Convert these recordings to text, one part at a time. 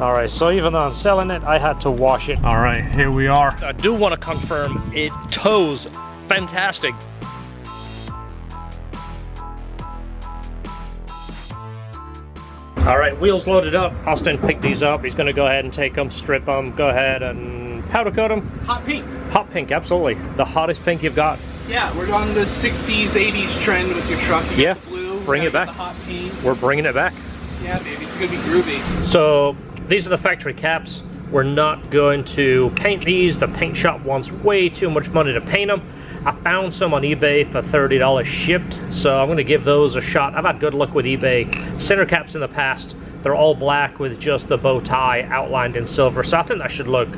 All right, so even though I'm selling it, I had to wash it. All right, here we are. I do want to confirm it tows fantastic. All right, wheels loaded up. Austin picked these up. He's gonna go ahead and take them, strip them, go ahead and powder coat them. Hot pink. Hot pink, absolutely. The hottest pink you've got. Yeah, we're on the 60s, 80s trend with your truck. You Yeah, got the blue, bring it back. The hot pink. We're bringing it back. Yeah, baby, it's gonna be groovy. So these are the factory caps. We're not going to paint these. The paint shop wants way too much money to paint them. I found some on eBay for $30 shipped, so I'm gonna give those a shot. I've had good luck with eBay center caps in the past. They're all black with just the bow tie outlined in silver, so I think that should look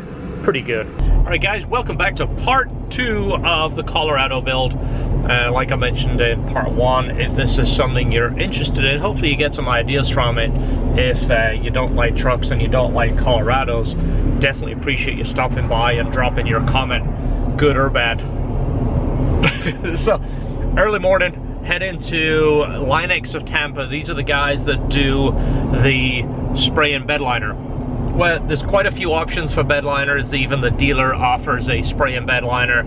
pretty good. All right, guys, welcome back to part 2 of the Colorado build. Like I mentioned in part 1, if this is something you're interested in, hopefully you get some ideas from it. If you don't like trucks and you don't like Colorados, definitely appreciate you stopping by and dropping your comment, good or bad. So, early morning, head into Linex of Tampa. These are the guys that do the spray and bed liner. Well, there's quite a few options for bed liners. Even the dealer offers a spray and bed liner.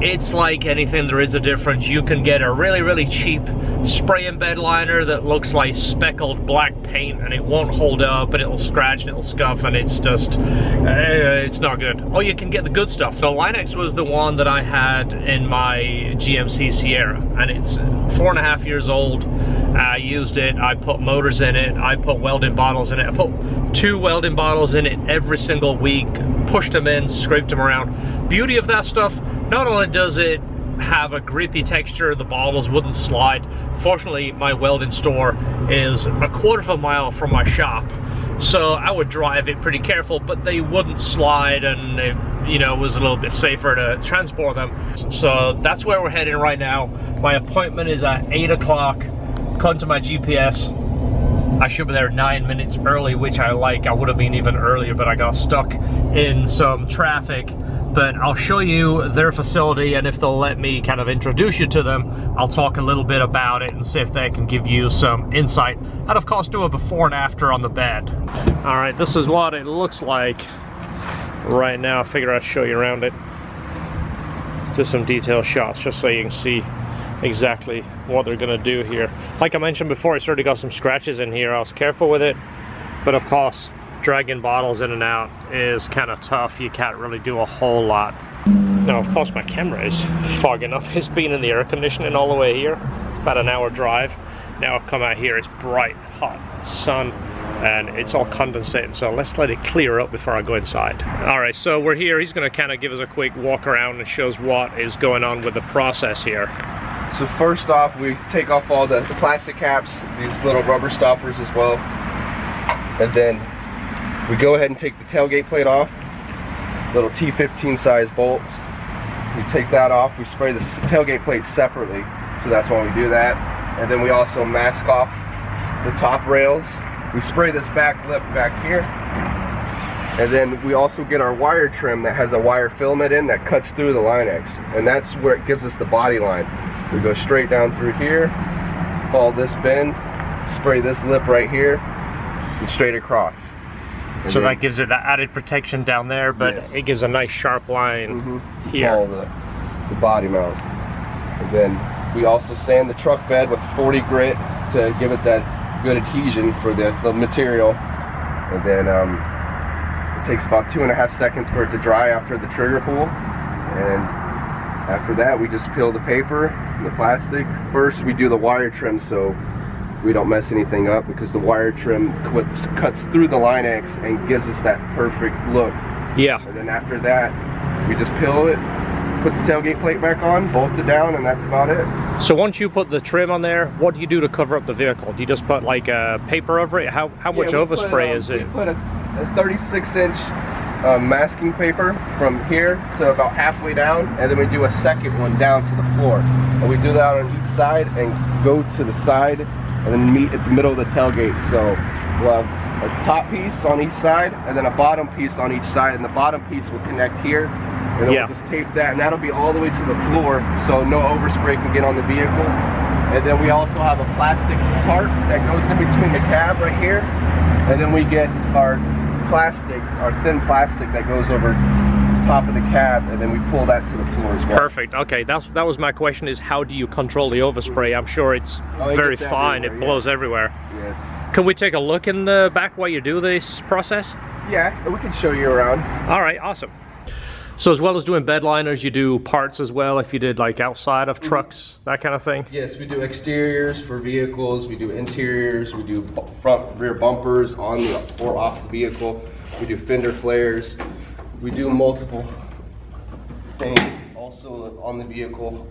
It's like anything, there is a difference. You can get a really cheap spray and bed liner that looks like speckled black paint, and it won't hold up, and it'll scratch and it'll scuff, and it's just it's not good. Oh, you can get the good stuff. The Linex was the one that I had in my GMC Sierra, and it's 4.5 years old. I used it, I put motors in it, I put welding bottles in it. I put 2 welding bottles in it every single week, pushed them in, scraped them around. Beauty of that stuff, not only does it have a grippy texture, the bottles wouldn't slide. Fortunately, my welding store is a 1/4 mile from my shop, so I would drive it pretty careful, but they wouldn't slide, and it, you know, was a little bit safer to transport them. So that's where we're heading right now. My appointment is at 8 o'clock. According to my GPS, I should be there 9 minutes early, which I like. I would have been even earlier, but I got stuck in some traffic. But I'll show you their facility, and if they'll let me kind of introduce you to them, I'll talk a little bit about it and see if they can give you some insight. And of course, do a before and after on the bed. All right, this is what it looks like right now. I figure I'd show you around it. Just some detailed shots, just so you can see exactly what they're gonna do here. Like I mentioned before, it's already got some scratches in here. I was careful with it, but of course, dragging bottles in and out is kind of tough. You can't really do a whole lot. Now, of course, my camera is fogging up. It's been in the air conditioning all the way here. It's about an hour drive. Now I've come out here, it's bright, hot sun, and it's all condensating. So let's let it clear up before I go inside. All right, so we're here. He's gonna kind of give us a quick walk around and show us what is going on with the process here. So first off, we take off all the plastic caps, these little rubber stoppers as well. And then we go ahead and take the tailgate plate off, little T15 size bolts. We take that off, we spray the tailgate plate separately, so that's why we do that. And then we also mask off the top rails. We spray this back lip back here. And then we also get our wire trim that has a wire filament in that cuts through the Linex. And that's where it gives us the body line. We go straight down through here, follow this bend, spray this lip right here, and straight across. So that gives it that added protection down there, but yes, it gives a nice sharp line here. Follow the body mount. And then we also sand the truck bed with 40 grit to give it that good adhesion for the material. And then it takes about 2.5 seconds for it to dry after the trigger pull. And after that, we just peel the paper and the plastic. First, we do the wire trim so we don't mess anything up, because the wire trim cuts through the Linex and gives us that perfect look. Yeah. And then after that, we just peel it, put the tailgate plate back on, bolt it down, and that's about it. So once you put the trim on there, what do you do to cover up the vehicle? Do you just put like a paper over it? How much overspray is it? We put a 36-inch masking paper from here to about halfway down, and then we do a second one down to the floor. And we do that on each side and go to the side and then meet at the middle of the tailgate. So we'll have a top piece on each side and then a bottom piece on each side, and the bottom piece will connect here, and then we'll just tape that, and that'll be all the way to the floor so no overspray can get on the vehicle. And then we also have a plastic tarp that goes in between the cab right here, and then we get our plastic, our thin plastic that goes over the top of the cab, and then we pull that to the floor as well. Perfect. Okay, that was my question, is how do you control the overspray? I'm sure it's very fine. It blows everywhere. Yes. Can we take a look in the back while you do this process? Yeah, we can show you around. All right, awesome. So as well as doing bed liners, you do parts as well, if you did like outside of trucks, that kind of thing? Yes, we do exteriors for vehicles, we do interiors, we do front rear bumpers on or off the vehicle, we do fender flares, we do multiple things also on the vehicle.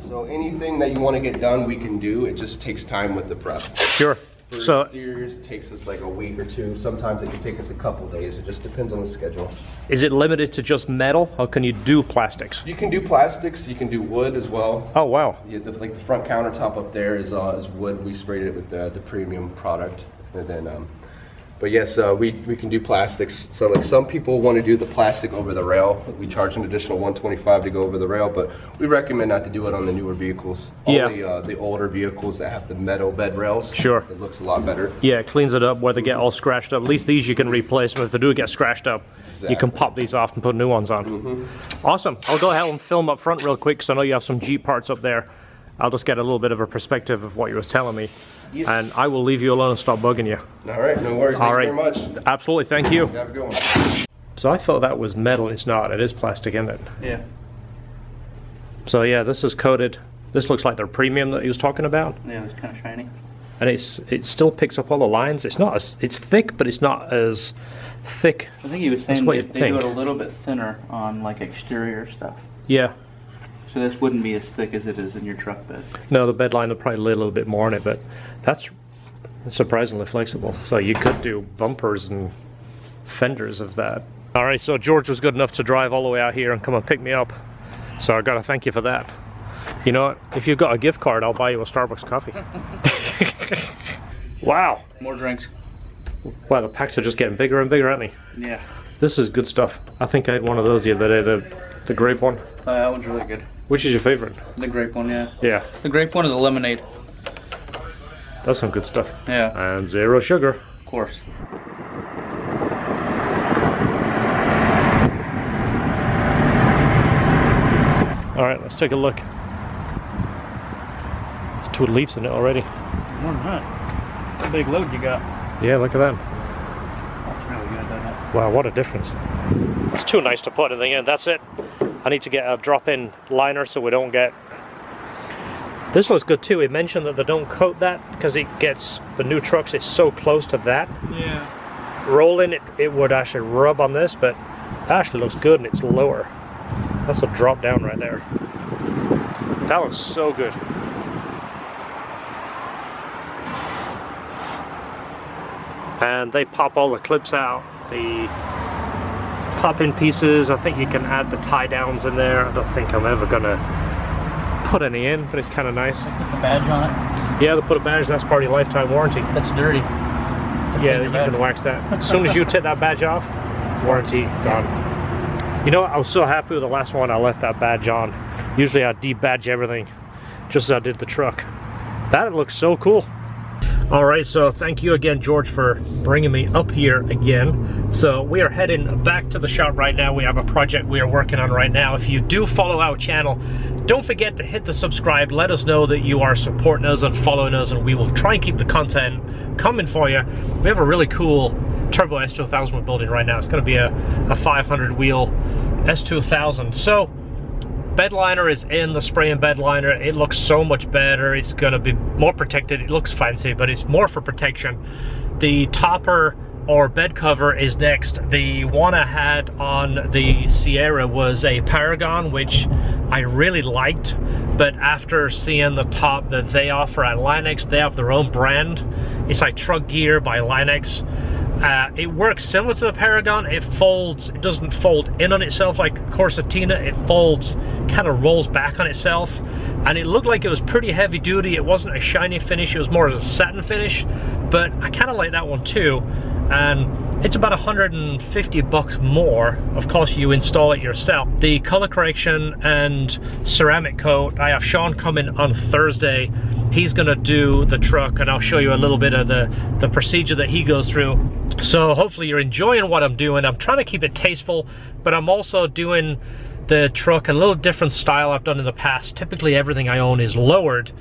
So anything that you want to get done, we can do. It just takes time with the prep. Sure. For so exteriors, it takes us like a week or two. Sometimes it can take us a couple days. It just depends on the schedule. is it limited to just metal, or can you do plastics? You can do plastics. You can do wood as well. Oh wow. Yeah, like the front countertop up there is wood. We sprayed it with the premium product, and then. But yes, we can do plastics. So like some people want to do the plastic over the rail. We charge an additional $125 to go over the rail, but we recommend not to do it on the newer vehicles. Only the older vehicles that have the metal bed rails. Sure. It looks a lot better. Yeah, it cleans it up where they get all scratched up. At least these you can replace them. If they do get scratched up, you can pop these off and put new ones on. Awesome. I'll go ahead and film up front real quick because I know you have some Jeep parts up there. I'll just get a little bit of a perspective of what you were telling me. Yes. And I will leave you alone and stop bugging you. All right, no worries. Thank you very much. Absolutely, thank you. Have a good one. So I thought that was metal. It's not. It is plastic, isn't it? Yeah. So yeah, this is coated. This looks like their premium that he was talking about. Yeah, it's kind of shiny. And it still picks up all the lines. It's not as, it's thick, but it's not as thick. I think he was saying that they do it a little bit thinner on like exterior stuff. Yeah. So this wouldn't be as thick as it is in your truck bed. No, the bed line will probably lay a little bit more on it, but that's surprisingly flexible. So you could do bumpers and fenders of that. All right, so George was good enough to drive all the way out here and come and pick me up. So I gotta thank you for that. You know what? If you've got a gift card, I'll buy you a Starbucks coffee. Wow. More drinks. Wow, the packs are just getting bigger and bigger, aren't they? Yeah. This is good stuff. I think I had one of those the other day, the grape one. That one's really good. Which is your favorite? The grape one, yeah. Yeah. The grape one or the lemonade? That's some good stuff. Yeah. And zero sugar. Of course. All right, let's take a look. There's 2 leaves in it already. More than that. What a big load you got. Yeah, look at that. That's really good, doesn't it? Wow, what a difference. It's too nice to put in the end. That's it. I need to get a drop-in liner so we don't get... This looks good too. He mentioned that they don't coat that because it gets, the new trucks, it's so close to that. Yeah. Rolling, it would actually rub on this, but it actually looks good and it's lower. That's a drop down right there. That looks so good. And they pop all the clips out. The pop-in pieces, I think you can add the tie downs in there. I don't think I'm ever gonna put any in, but it's kind of nice. They put the badge on it? Yeah, they put a badge, that's part of your lifetime warranty. That's dirty. Yeah, you can wax that. As soon as you take that badge off, warranty gone. You know what, I was so happy with the last one I left that badge on. Usually I de-badge everything, just as I did the truck. That looks so cool. All right, so thank you again, George, for bringing me up here again. So we are heading back to the shop right now. We have a project we are working on right now. If you do follow our channel, don't forget to hit the subscribe. Let us know that you are supporting us and following us, and we will try and keep the content coming for you. We have a really cool Turbo S2000 we're building right now. It's going to be a 500 wheel S2000. So Bedliner is in the spray and bed liner. It looks so much better. It's going to be more protected. It looks fancy, but it's more for protection. The topper or bed cover is next. The one I had on the Sierra was a Paragon, which I really liked, but after seeing the top that they offer at Linex, they have their own brand. It's like Truck Gear by Linex. It works similar to the Paragon. It folds, it doesn't fold in on itself like Corsatina. It folds, kind of rolls back on itself. And it looked like it was pretty heavy duty. It wasn't a shiny finish, it was more of a satin finish. But I kind of like that one too. And it's about 150 bucks more. Of course, you install it yourself. The color correction and ceramic coat, I have Sean coming on Thursday he's gonna do the truck, and I'll show you a little bit of the procedure that he goes through. So hopefully you're enjoying what I'm doing. I'm trying to keep it tasteful, but I'm also doing the truck a little different style I've done in the past. Typically everything I own is lowered,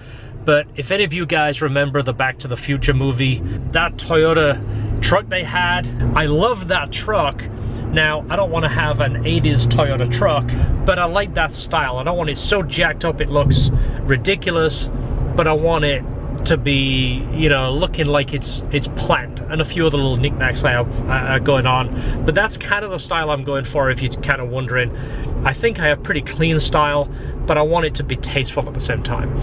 but if any of you guys remember the Back to the Future movie, that Toyota truck they had, I love that truck. Now, I don't want to have an 80s Toyota truck, but I like that style. I don't want it so jacked up it looks ridiculous, but I want it to be, you know, looking like it's planned, and a few other little knickknacks I have going on. But that's kind of the style I'm going for, if you're kind of wondering. I think I have pretty clean style, but I want it to be tasteful at the same time.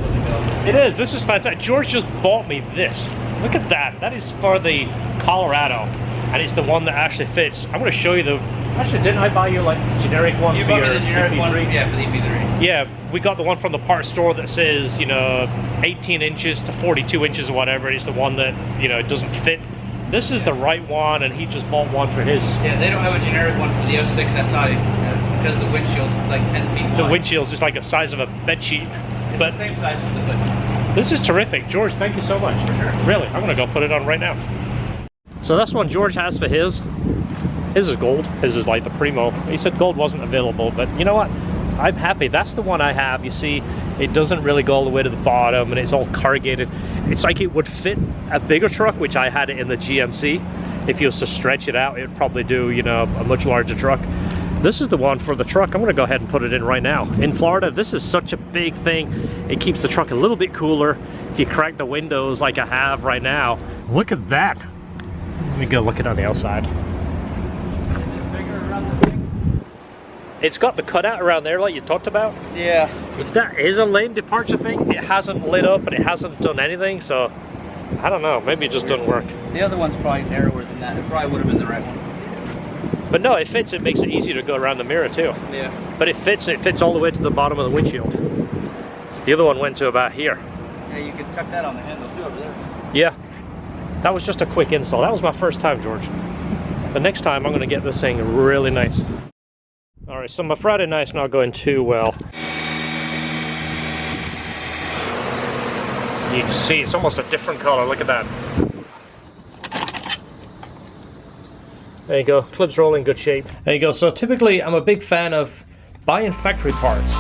It is. This is fantastic. George just bought me this. Look at that. That is for the Colorado, and it's the one that actually fits. I'm going to show you the... Actually, didn't I buy you like generic one? You bought me the generic one, yeah, for the EP3. Yeah, we got the one from the parts store that says, you know, 18 inches to 42 inches or whatever. It's the one that, you know, it doesn't fit. This is the right one, and he just bought one for his. Yeah, they don't have a generic one for the 06 SI because the windshield's like 10 feet wide. The windshield's just like the size of a bed sheet. It's the same size as the hood. This is terrific. George, thank you so much. For sure. Really, I'm gonna go put it on right now. So that's one George has for his. His is gold. His is like the Primo. He said gold wasn't available, but you know what? I'm happy. That's the one I have. You see, it doesn't really go all the way to the bottom, and it's all corrugated. It's like it would fit a bigger truck, which I had it in the GMC. If you was to stretch it out, it would probably do, you know, a much larger truck. This is the one for the truck. I'm gonna go ahead and put it in right now. In Florida, this is such a big thing. It keeps the truck a little bit cooler. If you crack the windows like I have right now. Look at that. Let me go look it on the outside. It's got the cutout around there like you talked about. Yeah. If that is a lane departure thing, it hasn't lit up and it hasn't done anything, so I don't know, maybe it just doesn't work. The other one's probably narrower than that. It probably would have been the right one. But no, it fits. It makes it easier to go around the mirror too. Yeah. But it fits all the way to the bottom of the windshield. The other one went to about here. Yeah, you could tuck that on the handle too over there. Yeah. That was just a quick install. That was my first time, George. The next time I'm gonna get this thing really nice. All right, so my Friday night's not going too well. You can see it's almost a different color. Look at that. There you go. Clips roll in good shape. There you go. So typically I'm a big fan of buying factory parts.